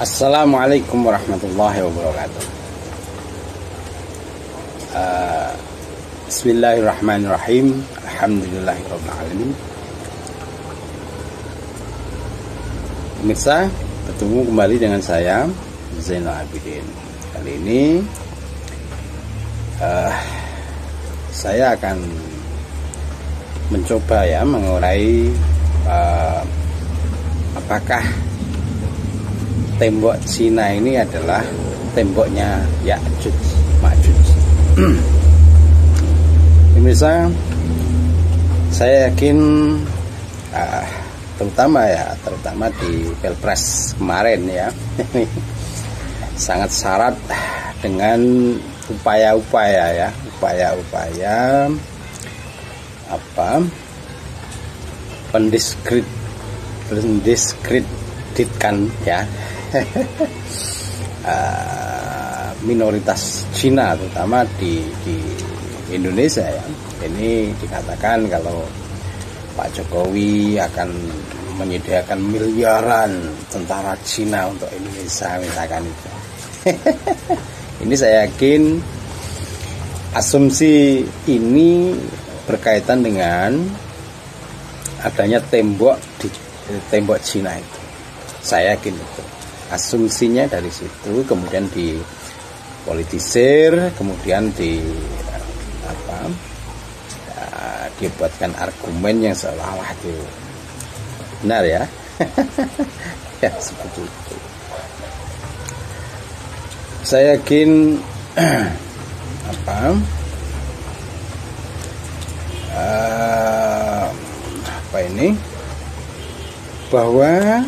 Assalamualaikum warahmatullahi wabarakatuh. Bismillahirrahmanirrahim. Alhamdulillahirabbil alamin. Pemirsa, bertemu kembali dengan saya Zainal Abidin. Kali ini saya akan mencoba mengurai apakah tembok Cina ini adalah temboknya Ya'juj Ma'juj. Pemirsa, saya yakin terutama di Pilpres kemarin sangat syarat dengan upaya-upaya pendiskreditkan minoritas Cina, terutama di Indonesia Ini dikatakan kalau Pak Jokowi akan menyediakan miliaran tentara Cina untuk Indonesia misalkan itu. Ini saya yakin asumsi ini berkaitan dengan adanya tembok Cina itu. Saya yakin itu. Asumsinya dari situ, kemudian dipolitisir, kemudian dibuatkan argumen yang seolah-olah itu benar ya. Seperti itu. Saya yakin bahwa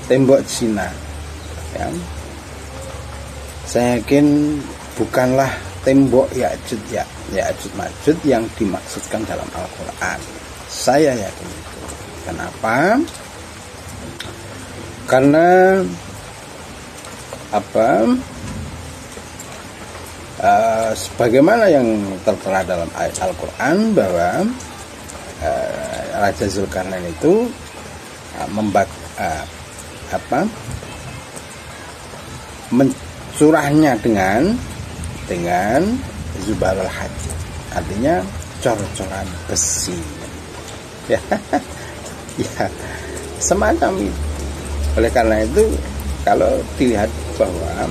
tembok Cina saya yakin bukanlah tembok Ya'juj Ma'juj yang dimaksudkan dalam Al-Quran. Saya yakin itu. Kenapa? Karena sebagaimana yang tertera dalam ayat Al-Quran bahwa Raja Zulkarnain itu mencurahnya dengan Zubarul Hadid, artinya cor-coran besi semacam itu. Oleh karena itu, kalau dilihat bahwa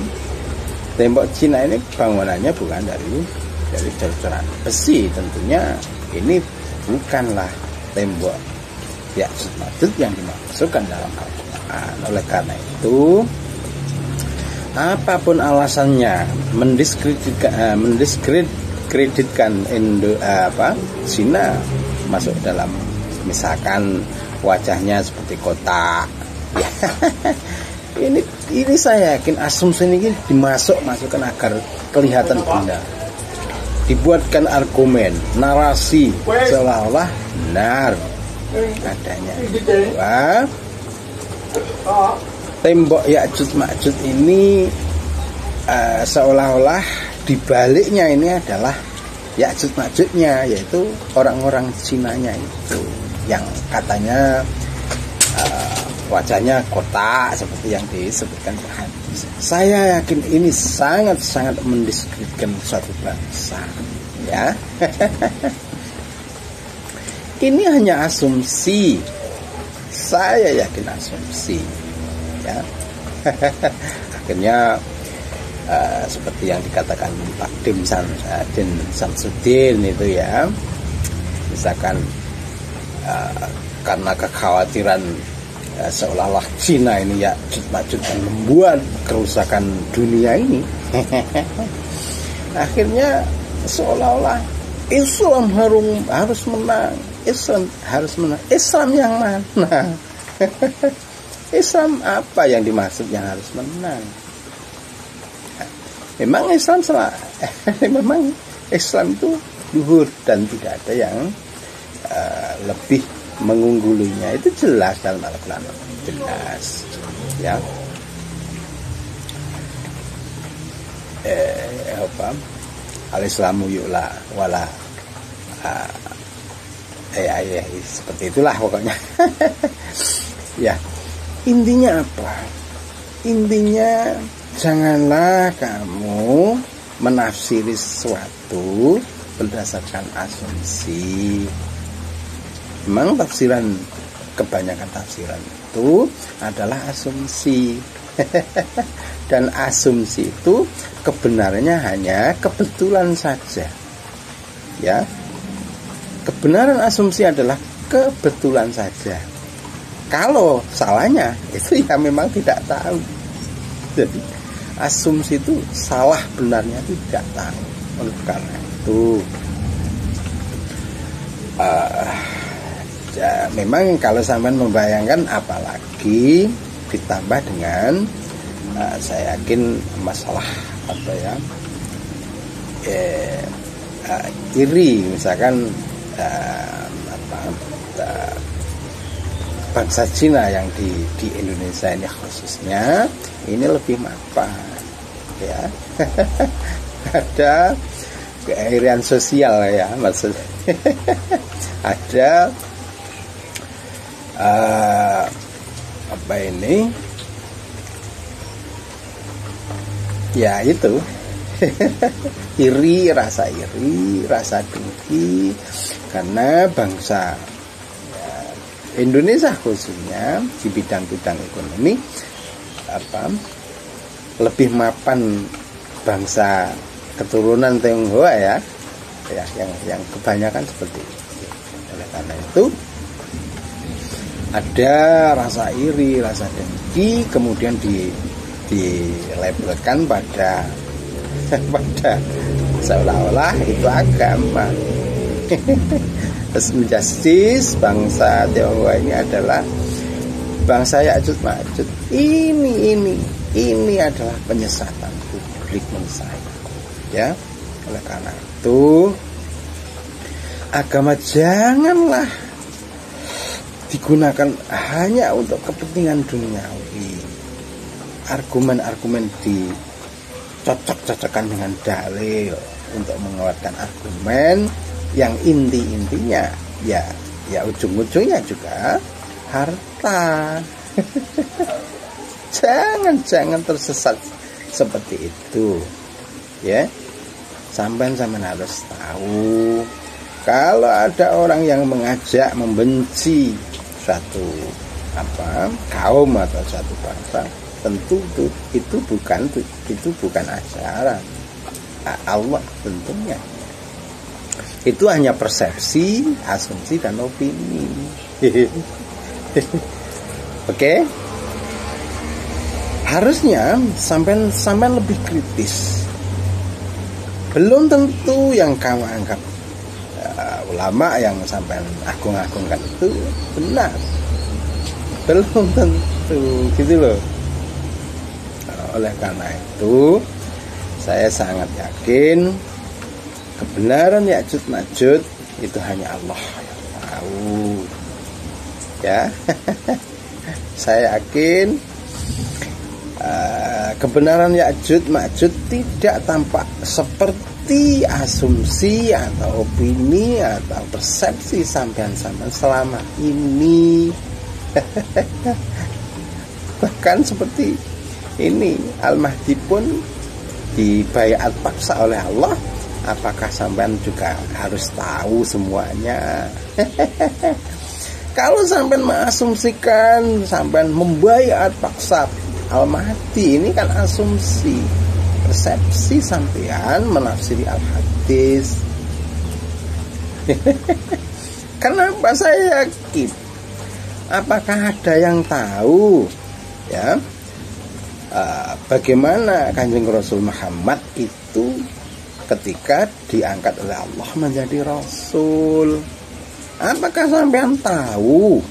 tembok Cina ini bangunannya bukan dari cor-coran besi, tentunya ini bukanlah tembok Ya'juj Ma'juj yang dimaksudkan dalam Al-Quran. Oleh karena itu, apapun alasannya mendiskreditkan Cina masuk dalam, misalkan wajahnya seperti kotak ini saya yakin asumsi ini dimasukkan agar kelihatan benar, dibuatkan argumen narasi seolah-olah benar adanya bahwa tembok Ya'juj Ma'juj ini seolah-olah dibaliknya ini adalah Ya'juj Ma'jujnya, yaitu orang-orang Cinanya itu yang katanya wajahnya kotak seperti yang disebutkan di hadis. Saya yakin ini sangat-sangat mendiskreditkan suatu bangsa Ini hanya asumsi. Saya yakin asumsi akhirnya seperti yang dikatakan Pak Din Samsudin itu misalkan karena kekhawatiran seolah-olah Cina ini Ya'juj Ma'juj yang membuat kerusakan dunia ini akhirnya seolah-olah Islam harus menang. Islam yang mana? Islam apa yang dimaksud yang harus menang? Memang Islam itu luhur dan tidak ada yang lebih mengunggulinya. Itu jelas dalam Al-Quran, jelas Al-Islamu yu'la wala seperti itulah pokoknya. Intinya apa? intinya janganlah kamu menafsiri sesuatu berdasarkan asumsi. Memang kebanyakan tafsiran itu adalah asumsi. Dan asumsi itu kebenarannya hanya kebetulan saja. Ya. Kebenaran asumsi adalah kebetulan saja. Kalau salahnya itu ya memang tidak tahu. Jadi asumsi itu salah benarnya tidak tahu. Oleh karena itu ya, memang kalau sampean membayangkan, apalagi ditambah dengan saya yakin masalah apa ya iri, misalkan bangsa Cina yang di Indonesia ini khususnya ini lebih mapan ya. Ada keirian sosial ya maksudnya. Ada apa ini ya itu rasa iri, rasa dengki karena bangsa Indonesia khususnya di bidang-bidang ekonomi lebih mapan bangsa keturunan Tionghoa ya yang kebanyakan seperti itu. Oleh karena itu ada rasa iri, rasa dengki, kemudian dilabelkan pada seolah-olah itu agama. Terus menjustis bangsa Tionghoa ini adalah bangsa Ya'juj Ma'juj. Ini adalah penyesatan publik menurut saya. Ya, oleh karena itu agama janganlah digunakan hanya untuk kepentingan duniawi. Argumen-argumen dicocok-cocokkan dengan dalil untuk menguatkan argumen yang intinya ya ujung-ujungnya juga harta. Jangan tersesat seperti itu ya. Sampai harus tahu kalau ada orang yang mengajak membenci suatu kaum atau suatu bangsa, tentu itu bukan ajaran Allah tentunya. Itu hanya persepsi, asumsi dan opini. Oke? Harusnya sampai lebih kritis. Belum tentu yang kamu anggap ulama yang sampai agung-agungkan itu benar. Belum tentu, gitu loh. Oleh karena itu, saya sangat yakin kebenaran Ya'juj Ma'juj itu hanya Allah yang tahu. Ya. Saya yakin kebenaran Ya'juj Ma'juj tidak tampak seperti asumsi atau opini atau persepsi sampean-sampean selama ini. Bahkan seperti ini, Al-Mahdi pun dibaiat paksa oleh Allah. Apakah sampean juga harus tahu semuanya? Kalau sampean mengasumsikan, sampean membaiat paksa Al-Mahdi, ini kan asumsi, persepsi sampean menafsiri Al-Hadis. Kenapa saya yakin? Apakah ada yang tahu ya bagaimana Kanjeng Rasul Muhammad itu ketika diangkat oleh Allah menjadi Rasul? Apakah sampean tahu?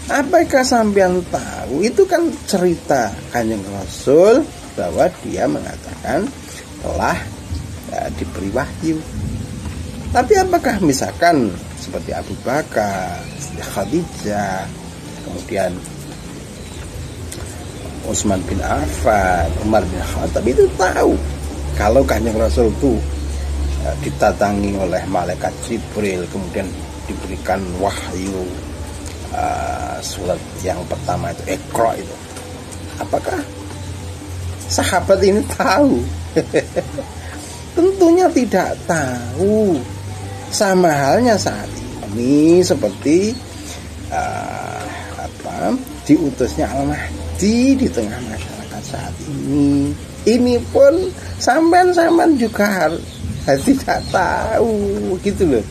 Apakah sampean tahu? Itu kan cerita Kanjeng Rasul bahwa dia mengatakan telah diberi wahyu. Tapi apakah misalkan seperti Abu Bakar, Khadijah, kemudian Utsman bin Affan, Umar bin Khattab itu tahu kalau Kanjeng Rasul itu ditatangi oleh malaikat Jibril, kemudian diberikan wahyu surat yang pertama itu Iqra itu. Apakah sahabat ini tahu? Tentunya tidak tahu. Sama halnya saat ini seperti diutusnya Al-Mahdi di tengah masyarakat saat ini. Ini pun sampean juga harus tidak tahu gitu loh.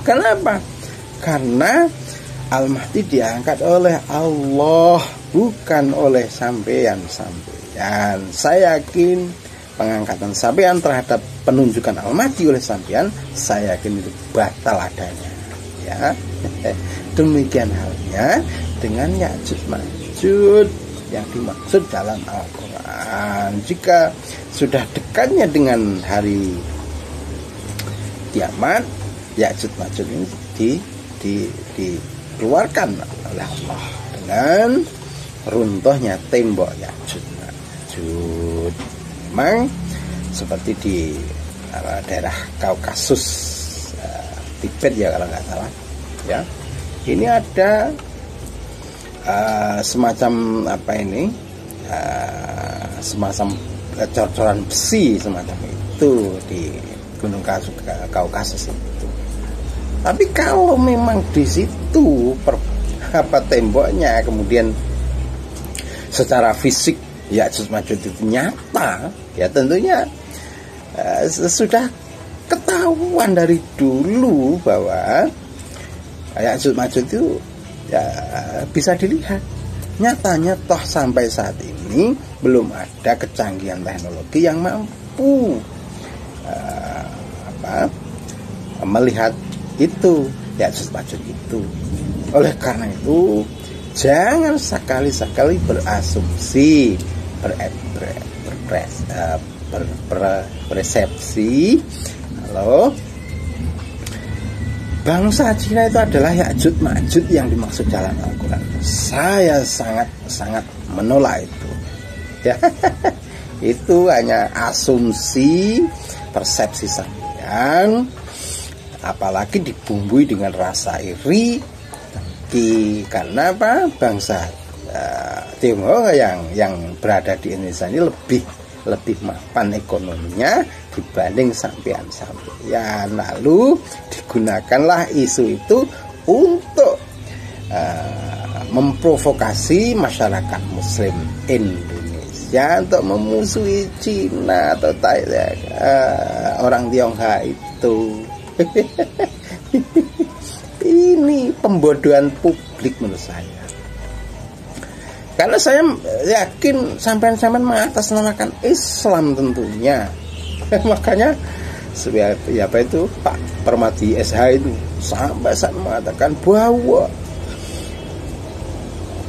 Kenapa? Karena Al-Mahdi diangkat oleh Allah, bukan oleh sampean. Saya yakin pengangkatan sampean terhadap penunjukan Al-Mahdi oleh sampean, saya yakin itu batal adanya. Ya, demikian halnya dengan Ya'juj Ma'juj yang dimaksud dalam Al-Quran. Jika sudah dekatnya dengan hari kiamat, Ya'juj Ma'juj ini dikeluarkan oleh Allah dengan runtuhnya tembok Ya'juj Ma'juj. Memang seperti di daerah Kaukasus, Tibet ya kalau nggak salah ya, ini ada semacam semacam cor-coran besi semacam itu di Gunung Kaukasus itu. Tapi kalau memang di situ temboknya kemudian secara fisik Ya'juj Ma'juj itu nyata, ya tentunya sudah ketahuan dari dulu bahwa Ya'juj Ma'juj itu ya bisa dilihat. Nyatanya toh sampai saat ini belum ada kecanggihan teknologi yang mampu melihat itu Ya'juj Ma'juj itu. Oleh karena itu jangan sekali-sekali berasumsi, berpersepsi kalau bangsa Cina itu adalah Ya'juj Ma'juj yang dimaksud dalam Al-Quran. Saya sangat menolak itu. Ya, itu hanya asumsi, persepsi sampean, apalagi dibumbui dengan rasa iri. Karena apa? Bangsa Tionghoa yang berada di Indonesia ini lebih mapan ekonominya dibanding sampean. Lalu digunakanlah isu itu untuk memprovokasi masyarakat Muslim Indonesia untuk memusuhi Cina atau orang Tionghoa itu. Ini pembodohan publik menurut saya. Karena saya yakin sampean-sampean mengatasnamakan Islam tentunya. Makanya Pak Permadi SH itu sampai saat mengatakan bahwa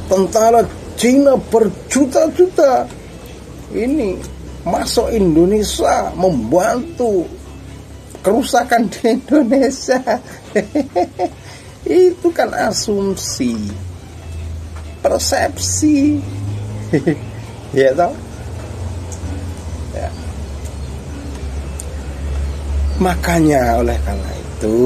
tentara Cina berjuta-juta ini masuk Indonesia membantu kerusakan di Indonesia. Itu kan asumsi, persepsi. Ya toh? Ya. Makanya oleh karena itu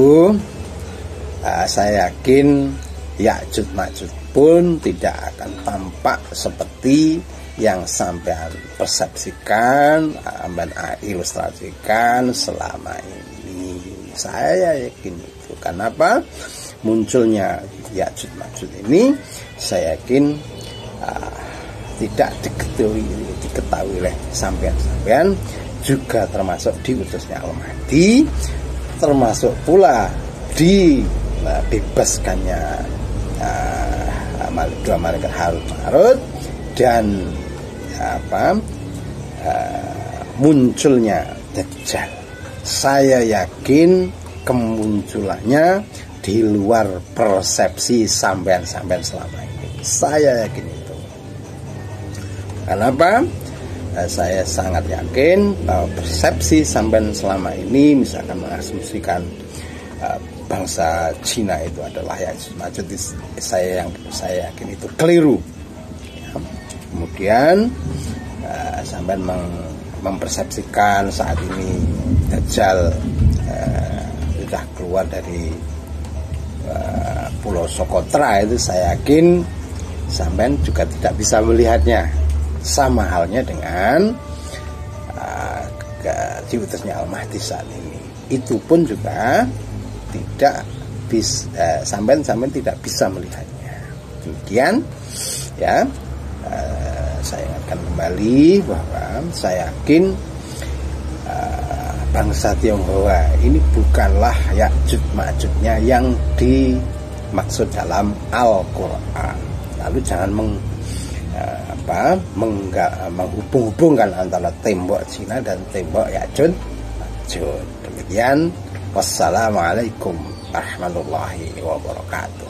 saya yakin Ya'juj Ma'juj pun tidak akan tampak seperti yang sampean persepsikan, ilustrasikan selama ini. Saya yakin itu. Kenapa? Munculnya Ya'juj Ma'juj ini saya yakin tidak diketahui oleh sampean-sampean, juga termasuk diutusnya Al-Mahdi, termasuk pula dibebaskannya dua malaikat Harut Marut, dan munculnya Dajjal. Saya yakin kemunculannya di luar persepsi sampean-sampean selama ini. Saya yakin itu. Kenapa? Saya sangat yakin bahwa persepsi sampean selama ini, misalkan mengasumsikan bangsa Cina itu adalah Ya'juj Ma'juj, saya yakin itu keliru. Ya. Kemudian sampean mempersepsikan saat ini Dajjal sudah keluar dari Pulau Sokotra itu saya yakin sampean juga tidak bisa melihatnya. Sama halnya dengan diutusnya Al-Mahdi saat ini. Itu pun juga tidak bisa, sampean tidak bisa melihatnya. Demikian ya, saya ingatkan kembali bahwa saya yakin bangsa Tionghoa ini bukanlah Ya'juj Ma'jujnya yang dimaksud dalam Al-Quran. Lalu jangan menghubung-hubungkan antara tembok Cina dan tembok Ya'juj Ma'juj. Demikian, wassalamualaikum warahmatullahi wabarakatuh.